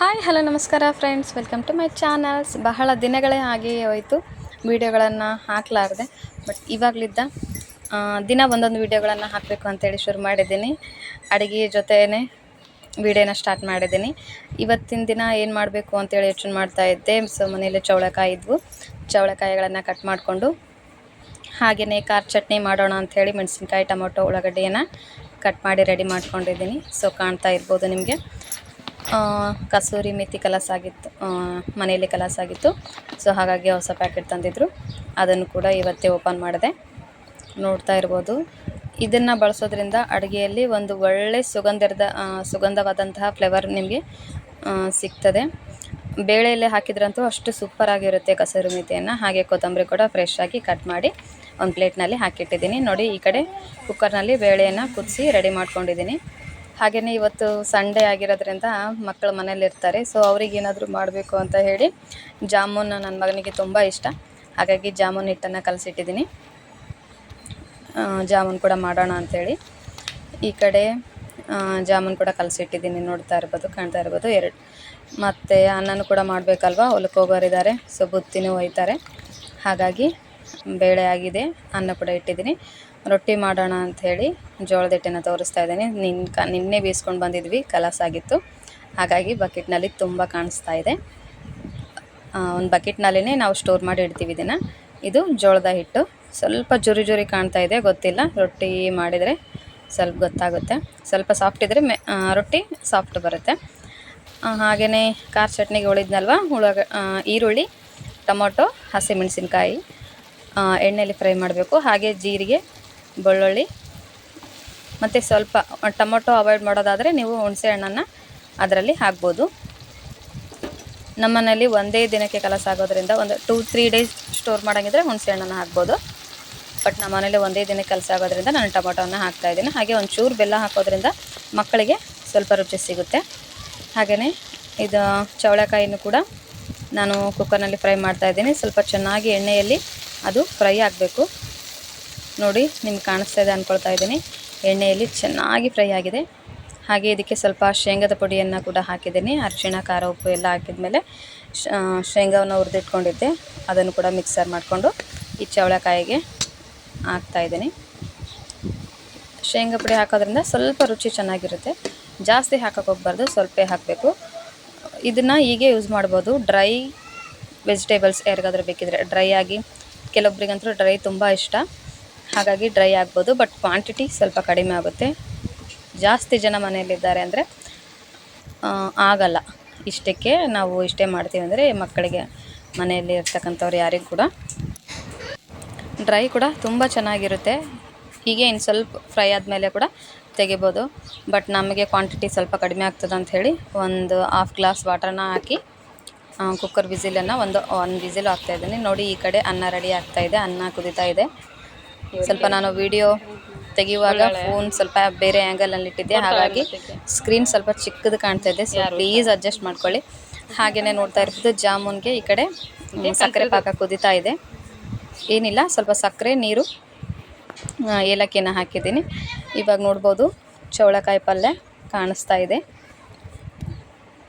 Hi hello ನಮಸ್ಕಾರ friends, welcome to my channels. ಬಹಳ ದಿನಗಳೇ ಆಗಿ ಹೋಯಿತು ವೀಡಿಯೋಗಳನ್ನು ಹಾಕಲಾರ್ದೆ. ಬಟ್ ಇವಾಗಲಿದ್ದ ದಿನ ಒಂದೊಂದು ವೀಡಿಯೋಗಳನ್ನು ಹಾಕಬೇಕು ಅಂತೇಳಿ ಶುರು ಮಾಡಿದ್ದೀನಿ. ಅಡುಗೆ ಜೊತೆನೇ ವೀಡಿಯೋನ ಸ್ಟಾರ್ಟ್ ಮಾಡಿದ್ದೀನಿ. ಇವತ್ತಿನ ದಿನ ಏನು ಮಾಡಬೇಕು ಅಂತೇಳಿ ಯೋಚನೆ ಮಾಡ್ತಾಯಿದ್ದೆ. ಸೊ ಮನೇಲಿ ಚೌಳೆಕಾಯಿ ಇದ್ವು, ಚೌಳೆಕಾಯಿಗಳನ್ನು ಕಟ್ ಮಾಡಿಕೊಂಡು ಹಾಗೆಯೇ ಖಾರ ಚಟ್ನಿ ಮಾಡೋಣ ಅಂಥೇಳಿ ಮೆಣಸಿನ್ಕಾಯಿ, ಟೊಮೊಟೊ, ಉಳ್ಳಾಗಡ್ಡಿಯನ್ನು ಕಟ್ ಮಾಡಿ ರೆಡಿ ಮಾಡ್ಕೊಂಡಿದ್ದೀನಿ. ಸೊ ಕಾಣ್ತಾ ಇರ್ಬೋದು ನಿಮಗೆ. ಕಸೂರಿ ಮೇಥಿ ಕಲಸಾಗಿತ್ತು, ಮನೆಯಲ್ಲಿ ಕಲಸಾಗಿತ್ತು. ಸೊ ಹಾಗಾಗಿ ಹೊಸ ಪ್ಯಾಕೆಟ್ ತಂದಿದ್ದರು, ಅದನ್ನು ಕೂಡ ಇವತ್ತೇ ಓಪನ್ ಮಾಡಿದೆ. ನೋಡ್ತಾ ಇರ್ಬೋದು, ಇದನ್ನು ಬಳಸೋದ್ರಿಂದ ಅಡುಗೆಯಲ್ಲಿ ಒಂದು ಒಳ್ಳೆ ಸುಗಂಧವಾದಂತಹ ಫ್ಲೇವರ್ ನಿಮಗೆ ಸಿಗ್ತದೆ. ಬೇಳೆಯಲ್ಲೇ ಹಾಕಿದ್ರಂತೂ ಅಷ್ಟು ಸೂಪರಾಗಿರುತ್ತೆ ಕಸೂರಿ ಮೇಥಿಯನ್ನು. ಹಾಗೆ ಕೊತ್ತಂಬರಿ ಕೂಡ ಫ್ರೆಶ್ ಆಗಿ ಕಟ್ ಮಾಡಿ ಒಂದು ಪ್ಲೇಟ್ನಲ್ಲಿ ಹಾಕಿಟ್ಟಿದ್ದೀನಿ. ನೋಡಿ, ಈ ಕಡೆ ಕುಕ್ಕರ್ನಲ್ಲಿ ಬೇಳೆಯನ್ನು ಕುದಿಸಿ ರೆಡಿ ಮಾಡ್ಕೊಂಡಿದ್ದೀನಿ. ಹಾಗೆಯೇ ಇವತ್ತು ಸಂಡೇ ಆಗಿರೋದ್ರಿಂದ ಮಕ್ಕಳು ಮನೇಲಿರ್ತಾರೆ. ಸೊ ಅವ್ರಿಗೇನಾದರೂ ಮಾಡಬೇಕು ಅಂತ ಹೇಳಿ ಜಾಮೂನ್ ನನ್ನ ಮಗನಿಗೆ ತುಂಬ ಇಷ್ಟ. ಹಾಗಾಗಿ ಜಾಮೂನ್ ಹಿಟ್ಟನ್ನು ಕಲಸಿಟ್ಟಿದ್ದೀನಿ. ಜಾಮೂನ್ ಕೂಡ ಮಾಡೋಣ ಅಂಥೇಳಿ ಈ ಕಡೆ ಜಾಮೂನ್ ಕೂಡ ಕಲಸಿಟ್ಟಿದ್ದೀನಿ. ನೋಡ್ತಾ ಇರ್ಬೋದು, ಕಾಣ್ತಾ ಇರ್ಬೋದು. ಮತ್ತು ಅನ್ನನೂ ಕೂಡ ಮಾಡಬೇಕಲ್ವ, ಹೊಲಕ್ಕೆ ಹೋಗೋರಿದ್ದಾರೆ. ಸೊ ಬುತ್ತಿನೂ ಒಯ್ತಾರೆ. ಹಾಗಾಗಿ ಬೇಳೆ ಆಗಿದೆ, ಅನ್ನ ಕೂಡ ಇಟ್ಟಿದ್ದೀನಿ. ರೊಟ್ಟಿ ಮಾಡೋಣ ಅಂಥೇಳಿ ಜೋಳದ ಹಿಟ್ಟನ್ನು ತೋರಿಸ್ತಾ ಇದ್ದೀನಿ. ನಿನ್ನೆ ಬೀಸ್ಕೊಂಡು ಬಂದಿದ್ವಿ, ಕಲಸಾಗಿತ್ತು. ಹಾಗಾಗಿ ಬಕೆಟ್ನಲ್ಲಿ ತುಂಬ ಕಾಣಿಸ್ತಾ ಇದೆ. ಒಂದು ಬಕೆಟ್ನಲ್ಲೇ ನಾವು ಸ್ಟೋರ್ ಮಾಡಿ ಇಡ್ತೀವಿ ಇದನ್ನು. ಇದು ಜೋಳದ ಹಿಟ್ಟು. ಸ್ವಲ್ಪ ಜುರಿ ಕಾಣ್ತಾ ಇದೆ, ಗೊತ್ತಿಲ್ಲ. ರೊಟ್ಟಿ ಮಾಡಿದರೆ ಸ್ವಲ್ಪ ಗೊತ್ತಾಗುತ್ತೆ. ಸ್ವಲ್ಪ ಸಾಫ್ಟ್ ಇದ್ದರೆ ರೊಟ್ಟಿ ಸಾಫ್ಟ್ ಬರುತ್ತೆ. ಹಾಗೆಯೇ ಖಾರ ಚಟ್ನಿಗೆ ಉಳಿದ್ನಲ್ವ, ಈರುಳ್ಳಿ, ಟೊಮೊಟೊ, ಹಸಿಮೆಣಸಿನ್ಕಾಯಿ ಎಣ್ಣೆಯಲ್ಲಿ ಫ್ರೈ ಮಾಡಬೇಕು. ಹಾಗೆ ಜೀರಿಗೆ, ಬೆಳ್ಳುಳ್ಳಿ ಮತ್ತು ಸ್ವಲ್ಪ ಟೊಮೊಟೊ ಅವಾಯ್ಡ್ ಮಾಡೋದಾದರೆ ನೀವು ಹುಣಸೆ ಹಣ್ಣನ್ನು ಅದರಲ್ಲಿ ಹಾಕ್ಬೋದು. ನಮ್ಮ ಮನೇಲಿ ಒಂದೇ ದಿನಕ್ಕೆ ಕಲಸಾಗೋದ್ರಿಂದ ಒಂದು 2-3 ಡೇಸ್ ಸ್ಟೋರ್ ಮಾಡೋಂಗಿದ್ರೆ ಹುಣಸೆ ಹಣ್ಣನ್ನು ಹಾಕ್ಬೋದು. ಬಟ್ ನಮ್ಮ ಮನೇಲಿ ಒಂದೇ ದಿನಕ್ಕೆ ಕಲಸಾಗೋದ್ರಿಂದ ನಾನು ಟೊಮೊಟೊವನ್ನು ಹಾಕ್ತಾಯಿದ್ದೀನಿ. ಹಾಗೆ ಒಂಚೂರು ಬೆಲ್ಲ ಹಾಕೋದ್ರಿಂದ ಮಕ್ಕಳಿಗೆ ಸ್ವಲ್ಪ ರುಚಿ ಸಿಗುತ್ತೆ. ಹಾಗೆಯೇ ಇದು ಚೌಳೆಕಾಯಿನೂ ಕೂಡ ನಾನು ಕುಕ್ಕರ್ನಲ್ಲಿ ಫ್ರೈ ಮಾಡ್ತಾಯಿದ್ದೀನಿ. ಸ್ವಲ್ಪ ಚೆನ್ನಾಗಿ ಎಣ್ಣೆಯಲ್ಲಿ ಅದು ಫ್ರೈ ಆಗಬೇಕು. ನೋಡಿ, ನಿಮ್ಗೆ ಕಾಣಿಸ್ತಾ ಇದೆ ಅಂದ್ಕೊಳ್ತಾ ಇದ್ದೀನಿ. ಎಣ್ಣೆಯಲ್ಲಿ ಚೆನ್ನಾಗಿ ಫ್ರೈ ಆಗಿದೆ. ಹಾಗೆ ಇದಕ್ಕೆ ಸ್ವಲ್ಪ ಶೇಂಗಾದ ಪುಡಿಯನ್ನು ಕೂಡ ಹಾಕಿದ್ದೀನಿ. ಅರಿಶಿಣ, ಖಾರ, ಉಪ್ಪು ಎಲ್ಲ ಹಾಕಿದ್ಮೇಲೆ ಶೇಂಗಾವನ್ನು ಹುರಿದಿಟ್ಕೊಂಡಿದ್ದೆ, ಅದನ್ನು ಕೂಡ ಮಿಕ್ಸರ್ ಮಾಡಿಕೊಂಡು ಈ ಚೌಳೆಕಾಯಿಗೆ ಹಾಕ್ತಾಯಿದ್ದೀನಿ. ಶೇಂಗಾ ಪುಡಿ ಹಾಕೋದ್ರಿಂದ ಸ್ವಲ್ಪ ರುಚಿ ಚೆನ್ನಾಗಿರುತ್ತೆ. ಜಾಸ್ತಿ ಹಾಕೋಕ್ಕೆ ಹೋಗ್ಬಾರ್ದು, ಸ್ವಲ್ಪ ಹಾಕಬೇಕು. ಇದನ್ನು ಹೀಗೆ ಯೂಸ್ ಮಾಡ್ಬೋದು. ಡ್ರೈ ವೆಜಿಟೇಬಲ್ಸ್ ಯಾರಿಗಾದ್ರೂ ಬೇಕಿದ್ರೆ ಡ್ರೈ ಆಗಿ, ಕೆಲವೊಬ್ರಿಗಂತೂ ಡ್ರೈ ತುಂಬ ಇಷ್ಟ, ಹಾಗಾಗಿ ಡ್ರೈ ಆಗ್ಬೋದು. ಬಟ್ ಕ್ವಾಂಟಿಟಿ ಸ್ವಲ್ಪ ಕಡಿಮೆ ಆಗುತ್ತೆ. ಜಾಸ್ತಿ ಜನ ಮನೆಯಲ್ಲಿದ್ದಾರೆ ಅಂದರೆ ಆಗಲ್ಲ. ಇಷ್ಟಕ್ಕೆ ನಾವು ಇಷ್ಟೇ ಮಾಡ್ತೀವಿ ಅಂದರೆ ಮಕ್ಕಳಿಗೆ, ಮನೆಯಲ್ಲಿ ಇರ್ತಕ್ಕಂಥವ್ರು ಯಾರಿಗೂ ಕೂಡ ಡ್ರೈ ಕೂಡ ತುಂಬ ಚೆನ್ನಾಗಿರುತ್ತೆ. ಹೀಗೆ ಇನ್ನು ಸ್ವಲ್ಪ ಫ್ರೈ ಆದಮೇಲೆ ಕೂಡ ತೆಗಿಬೋದು. ಬಟ್ ನಮಗೆ ಕ್ವಾಂಟಿಟಿ ಸ್ವಲ್ಪ ಕಡಿಮೆ ಆಗ್ತದೆ ಅಂಥೇಳಿ ಒಂದು 1/2 ಗ್ಲಾಸ್ ವಾಟರ್ನ ಹಾಕಿ ಕುಕ್ಕರ್ ವಿಸಿಲನ್ನು ಒಂದು ವಿಸಿಲ್ ಹಾಕ್ತಾಯಿದ್ದೀನಿ. ನೋಡಿ, ಈ ಕಡೆ ಅನ್ನ ರೆಡಿ ಆಗ್ತಾಯಿದೆ, ಅನ್ನ ಕುದೀತಾ ಇದೆ. ಸ್ವಲ್ಪ ನಾನು ವಿಡಿಯೋ ತೆಗೆಯುವಾಗ ಫೋನ್ ಸ್ವಲ್ಪ ಬೇರೆ ಆ್ಯಂಗಲಲ್ಲಿ ಇಟ್ಟಿದ್ದೆ, ಹಾಗಾಗಿ ಸ್ಕ್ರೀನ್ ಸ್ವಲ್ಪ ಚಿಕ್ಕದು ಕಾಣ್ತಾ ಇದೆ. ಸೊ ಪ್ಲೀಸ್ ಅಡ್ಜಸ್ಟ್ ಮಾಡ್ಕೊಳ್ಳಿ. ಹಾಗೆಯೇ ನೋಡ್ತಾ ಇರ್ಬೋದು, ಜಾಮೂನ್ಗೆ ಈ ಕಡೆ ಸಕ್ಕರೆ ಪಾಕ ಕುದೀತಾ ಇದೆ. ಏನಿಲ್ಲ, ಸ್ವಲ್ಪ ಸಕ್ಕರೆ, ನೀರು, ಏಲಕ್ಕಿನ ಹಾಕಿದ್ದೀನಿ. ಇವಾಗ ನೋಡ್ಬೋದು, ಚೌಳೆಕಾಯಿ ಪಲ್ಯ ಕಾಣಿಸ್ತಾ ಇದೆ.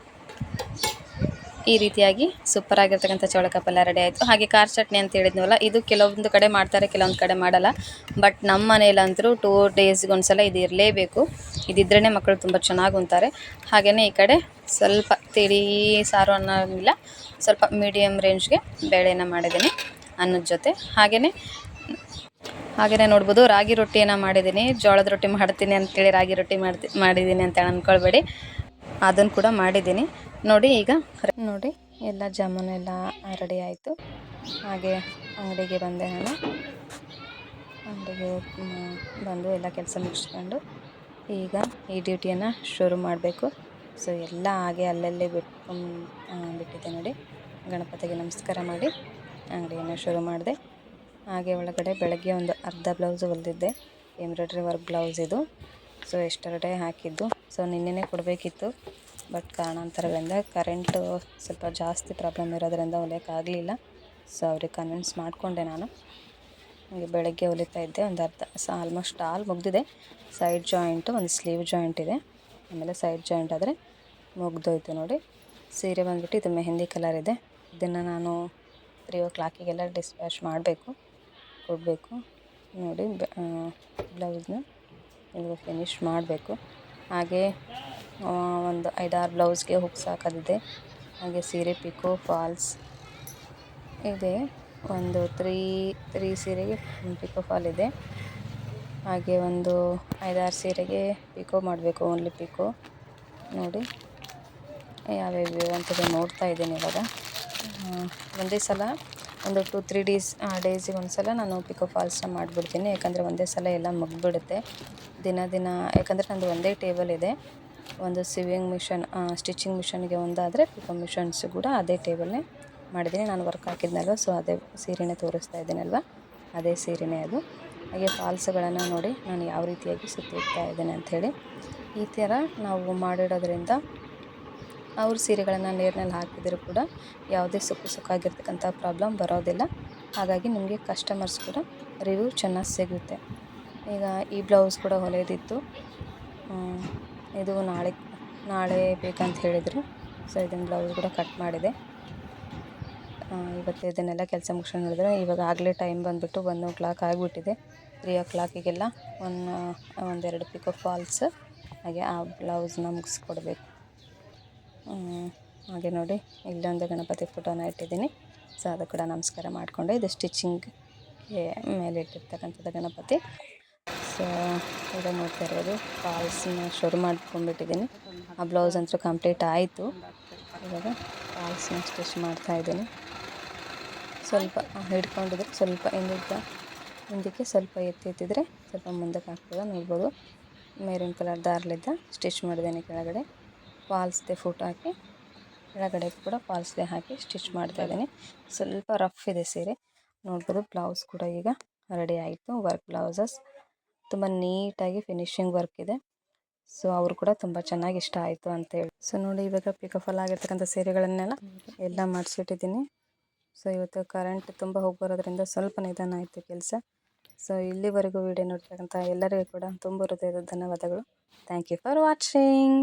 ಈ ರೀತಿಯಾಗಿ ಸೂಪರಾಗಿರ್ತಕ್ಕಂಥ ಚೌಳೆಕಾಯಿ ಪಲ್ಯ ರೆಡಿ ಆಯಿತು. ಹಾಗೆ ಖಾರ ಚಟ್ನಿ ಅಂತ ಹೇಳಿದ್ನವಲ್ಲ, ಇದು ಕೆಲವೊಂದು ಕಡೆ ಮಾಡ್ತಾರೆ, ಕೆಲವೊಂದು ಕಡೆ ಮಾಡಲ್ಲ. ಬಟ್ ನಮ್ಮ ಮನೇಲಂತರೂ 2 ಡೇಸ್ಗೆ ಒಂದ್ಸಲ ಇದು ಇರಲೇಬೇಕು. ಇದಿದ್ರೇ ಮಕ್ಕಳು ತುಂಬ ಚೆನ್ನಾಗಿ ಉಣ್ತಾರೆ. ಹಾಗೆಯೇ ಈ ಕಡೆ ಸ್ವಲ್ಪ ತಿಳಿ ಸಾರು ಅನ್ನೋಂಗಿಲ್ಲ, ಸ್ವಲ್ಪ ಮೀಡಿಯಮ್ ರೇಂಜ್ಗೆ ಬೇಳೆನ ಮಾಡಿದ್ದೀನಿ ಅನ್ನದ ಜೊತೆ. ಹಾಗೆಯೇ ನೋಡ್ಬೋದು, ರಾಗಿ ರೊಟ್ಟಿಯನ್ನು ಮಾಡಿದ್ದೀನಿ. ಜೋಳದ ರೊಟ್ಟಿ ಮಾಡ್ತೀನಿ ಅಂತೇಳಿ ರಾಗಿ ರೊಟ್ಟಿ ಮಾಡಿದ್ದೀನಿ ಅಂತ ಅಂದ್ಕೊಳ್ಬೇಡಿ, ಅದನ್ನು ಕೂಡ ಮಾಡಿದ್ದೀನಿ. ನೋಡಿ, ಈಗ ನೋಡಿ ಎಲ್ಲ ಜಾಮೂನೆಲ್ಲ ರೆಡಿ ಆಯಿತು. ಹಾಗೆ ಅಂಗಡಿಗೆ ಬಂದೆ ನಾನು. ಅಂಗಡಿಗೆ ಬಂದು ಎಲ್ಲ ಕೆಲಸ ಮುಗಿಸ್ಕೊಂಡು ಈಗ ಈ ಡ್ಯೂಟಿಯನ್ನು ಶುರು ಮಾಡಬೇಕು. ಸೊ ಎಲ್ಲ ಹಾಗೆ ಅಲ್ಲಲ್ಲೇ ಬಿಟ್ಟಿದ್ದೆ. ನೋಡಿ, ಗಣಪತಿಗೆ ನಮಸ್ಕಾರ ಮಾಡಿ ಅಂಗಡಿಯನ್ನು ಶುರು ಮಾಡಿದೆ. ಹಾಗೆ ಒಳಗಡೆ ಬೆಳಗ್ಗೆ ಒಂದು ಅರ್ಧ ಬ್ಲೌಸ್ ಹೊಲಿದಿದ್ದೆ, ಎಂಬ್ರಾಯ್ಡ್ರಿ ವರ್ಕ್ ಬ್ಲೌಸ್ ಇದು. ಸೊ ಎಷ್ಟರಡೆ ಹಾಕಿದ್ದು. ಸೊ ನಿನ್ನೆನೇ ಕೊಡಬೇಕಿತ್ತು, ಬಟ್ ಕಾರಣಾಂತರಗಳಿಂದ ಕರೆಂಟು ಸ್ವಲ್ಪ ಜಾಸ್ತಿ ಪ್ರಾಬ್ಲಮ್ ಇರೋದ್ರಿಂದ ಹೊಲಿಯೋಕ್ಕಾಗಲಿಲ್ಲ. ಸೊ ಅವ್ರಿಗೆ ಕನ್ವಿನ್ಸ್ ಮಾಡಿಕೊಂಡೆ ನಾನು. ಹಾಗೆ ಬೆಳಗ್ಗೆ ಹೊಲಿತಾ ಇದ್ದೆ. ಒಂದು ಆಲ್ಮೋಸ್ಟ್ ಆಲ್ ಮುಗಿದಿದೆ. ಸೈಡ್ ಜಾಯಿಂಟು, ಒಂದು ಸ್ಲೀವ್ ಜಾಯಿಂಟ್ ಇದೆ, ಆಮೇಲೆ ಸೈಡ್ ಜಾಯಿಂಟ್ ಆದರೆ ಮುಗ್ದೋಯ್ತು. ನೋಡಿ, ಸೀರೆ ಬಂದ್ಬಿಟ್ಟು ಇದು ಮೆಹಂದಿ ಕಲರ್ ಇದೆ. ಇದನ್ನು ನಾನು 3 o'clock ಡಿಸ್ಪ್ಯಾಚ್ ಮಾಡಬೇಕು, ಕೊಡಬೇಕು. ನೋಡಿ ಬ್ಲೌಸ್ನ ಇದು ಫಿನಿಶ್ ಮಾಡಬೇಕು. ಹಾಗೆ ಒಂದು 5-6 ಬ್ಲೌಸ್ಗೆ ಹುಕ್ಸ್ ಹಾಕೋದಿದೆ. ಹಾಗೆ ಸೀರೆ ಪಿಕೋ ಫಾಲ್ಸ್ ಇದೆ. ಒಂದು ತ್ರೀ ಸೀರೆಗೆ ಪಿಕೋ ಫಾಲ್ ಇದೆ. ಹಾಗೆ ಒಂದು 5-6 ಸೀರೆಗೆ ಪಿಕೋ ಮಾಡಬೇಕು, ಓನ್ಲಿ ಪಿಕೋ. ನೋಡಿ ಯಾವ್ಯಾವ ಅಂತೇಳಿ ನೋಡ್ತಾ ಇದ್ದೀನಿ ಇವಾಗ. ಒಂದೇ ಸಲ ಒಂದು 2-3 ಡೇಸಿಗೆ ಒಂದು ಸಲ ನಾನು ಪಿಕೋ ಫಾಲ್ಸ್ನ ಮಾಡಿಬಿಡ್ತೀನಿ. ಯಾಕಂದರೆ ಒಂದೇ ಸಲ ಎಲ್ಲ ಮುಗಿದ್ಬಿಡುತ್ತೆ. ದಿನ ಯಾಕಂದರೆ ನಂದು ಒಂದೇ ಟೇಬಲ್ ಇದೆ. ಒಂದು ಸಿವಿಂಗ್ ಮಿಷನ್, ಸ್ಟಿಚಿಂಗ್ ಮಿಷನ್ಗೆ ಒಂದಾದರೆ ಪಿಕೋ ಮಿಷನ್ಸ್ ಕೂಡ ಅದೇ ಟೇಬಲ್ನೇ ಮಾಡಿದ್ದೀನಿ. ನಾನು ವರ್ಕ್ ಹಾಕಿದ್ನಲ್ವ, ಸೊ ಅದೇ ಸೀರೆನೇ ತೋರಿಸ್ತಾ ಇದ್ದೀನಲ್ವ, ಅದೇ ಸೀರೆನೇ ಅದು. ಹಾಗೆ ಫಾಲ್ಸ್ಗಳನ್ನು ನೋಡಿ ನಾನು ಯಾವ ರೀತಿಯಾಗಿ ಸುತ್ತಿಡ್ತಾ ಇದ್ದೇನೆ ಅಂಥೇಳಿ. ಈ ಥರ ನಾವು ಮಾಡಿಡೋದ್ರಿಂದ ಅವ್ರ ಸೀರೆಗಳನ್ನು ನೀರಿನಲ್ಲಿ ಹಾಕಿದರೂ ಕೂಡ ಯಾವುದೇ ಸುಕ್ಕಾಗಿರ್ತಕ್ಕಂಥ ಪ್ರಾಬ್ಲಮ್ ಬರೋದಿಲ್ಲ. ಹಾಗಾಗಿ ನಿಮಗೆ ಕಸ್ಟಮರ್ಸ್ ಕೂಡ ರಿವ್ಯೂ ಚೆನ್ನಾಗಿ ಸಿಗುತ್ತೆ. ಈಗ ಈ ಬ್ಲೌಸ್ ಕೂಡ ಹೊಲಿಯೋದಿತ್ತು. ಇದು ನಾಳೆ ಬೇಕಂತ ಹೇಳಿದರು. ಸೊ ಇದನ್ನು ಬ್ಲೌಸ್ ಕೂಡ ಕಟ್ ಮಾಡಿದೆ. ಇವತ್ತು ಇದನ್ನೆಲ್ಲ ಕೆಲಸ ಮುಗಿಸ್ಕೊಂಡು ನೋಡಿದ್ರೆ ಇವಾಗ ಆಗಲೇ ಟೈಮ್ ಬಂದುಬಿಟ್ಟು 1 o'clock ಆಗಿಬಿಟ್ಟಿದೆ. 3 o'clock ಒಂದೆರಡು ಪಿಕೋ ಫಾಲ್ಸ್ ಹಾಗೆ ಆ ಬ್ಲೌಸ್ನ ಮುಗಿಸ್ಕೊಡ್ಬೇಕು. ಹಾಗೆ ನೋಡಿ ಇಲ್ಲೊಂದು ಗಣಪತಿ ಫೋಟೋನ ಇಟ್ಟಿದ್ದೀನಿ. ಸೊ ಅದು ಕೂಡ ನಮಸ್ಕಾರ ಮಾಡಿಕೊಂಡೆ. ಇದು ಸ್ಟಿಚಿಂಗ್ಗೆ ಮೇಲೆ ಇಟ್ಟಿರ್ತಕ್ಕಂಥದ್ದು ಗಣಪತಿ. ಸೊ ಈಗ ನೋಡ್ತಾ ಇರೋದು ಫಾಲ್ಸ್ನ ಶುರು ಮಾಡ್ಕೊಂಡ್ಬಿಟ್ಟಿದ್ದೀನಿ. ಆ ಬ್ಲೌಸ್ ಅಂತೂ ಕಂಪ್ಲೀಟ್ ಆಯಿತು. ಇವಾಗ ಫಾಲ್ಸ್ನ ಸ್ಟಿಚ್ ಮಾಡ್ತಾಯಿದ್ದೀನಿ. ಸ್ವಲ್ಪ ಹಿಡ್ಕೊಂಡಿದ್ರೆ ಸ್ವಲ್ಪ ಹಿಂದಕ್ಕೆ ಸ್ವಲ್ಪ ಎತ್ತಿದ್ರೆ ಸ್ವಲ್ಪ ಮುಂದಕ್ಕೆ ಆಗ್ತದೆ. ನೋಡ್ಬೋದು ಮೆರೂನ್ ಕಲರ್ ದಾರಲಿದ್ದ ಸ್ಟಿಚ್ ಮಾಡಿದ್ದೇನೆ. ಕೆಳಗಡೆ ಫಾಲ್ಸ್ದೆ ಫೋಟೋ ಹಾಕಿ ಕೆಳಗಡೆ ಕೂಡ ಫಾಲ್ಸ್ದೆ ಹಾಕಿ ಸ್ಟಿಚ್ ಮಾಡ್ತಾಯಿದ್ದೀನಿ. ಸ್ವಲ್ಪ ರಫ್ ಇದೆ ಸೀರೆ. ನೋಡ್ಬೋದು ಬ್ಲೌಸ್ ಕೂಡ ಈಗ ರೆಡಿ ಆಯಿತು. ವರ್ಕ್ ಬ್ಲೌಸಸ್ ತುಂಬ ನೀಟಾಗಿ ಫಿನಿಶಿಂಗ್ ವರ್ಕ್ ಇದೆ. ಸೊ ಅವರು ಕೂಡ ತುಂಬ ಚೆನ್ನಾಗಿ ಇಷ್ಟ ಆಯಿತು ಅಂತೇಳಿ. ಸೊ ನೋಡಿ ಇವಾಗ ಪಿಕೋ ಫಾಲ್ ಆಗಿರ್ತಕ್ಕಂಥ ಸೀರೆಗಳನ್ನೆಲ್ಲ ಎಲ್ಲ ಮಾಡಿಸಿಟ್ಟಿದ್ದೀನಿ. ಸೊ ಇವತ್ತು ಕರೆಂಟ್ ತುಂಬ ಹೋಗ್ಬರೋದ್ರಿಂದ ಸ್ವಲ್ಪ ನಿಧಾನ ಆಯಿತು ಕೆಲಸ. ಸೊ ಇಲ್ಲಿವರೆಗೂ ವಿಡಿಯೋ ನೋಡ್ತಕ್ಕಂಥ ಎಲ್ಲರಿಗೂ ಕೂಡ ತುಂಬ ಹೃದಯದ ಧನ್ಯವಾದಗಳು. Thank you for watching.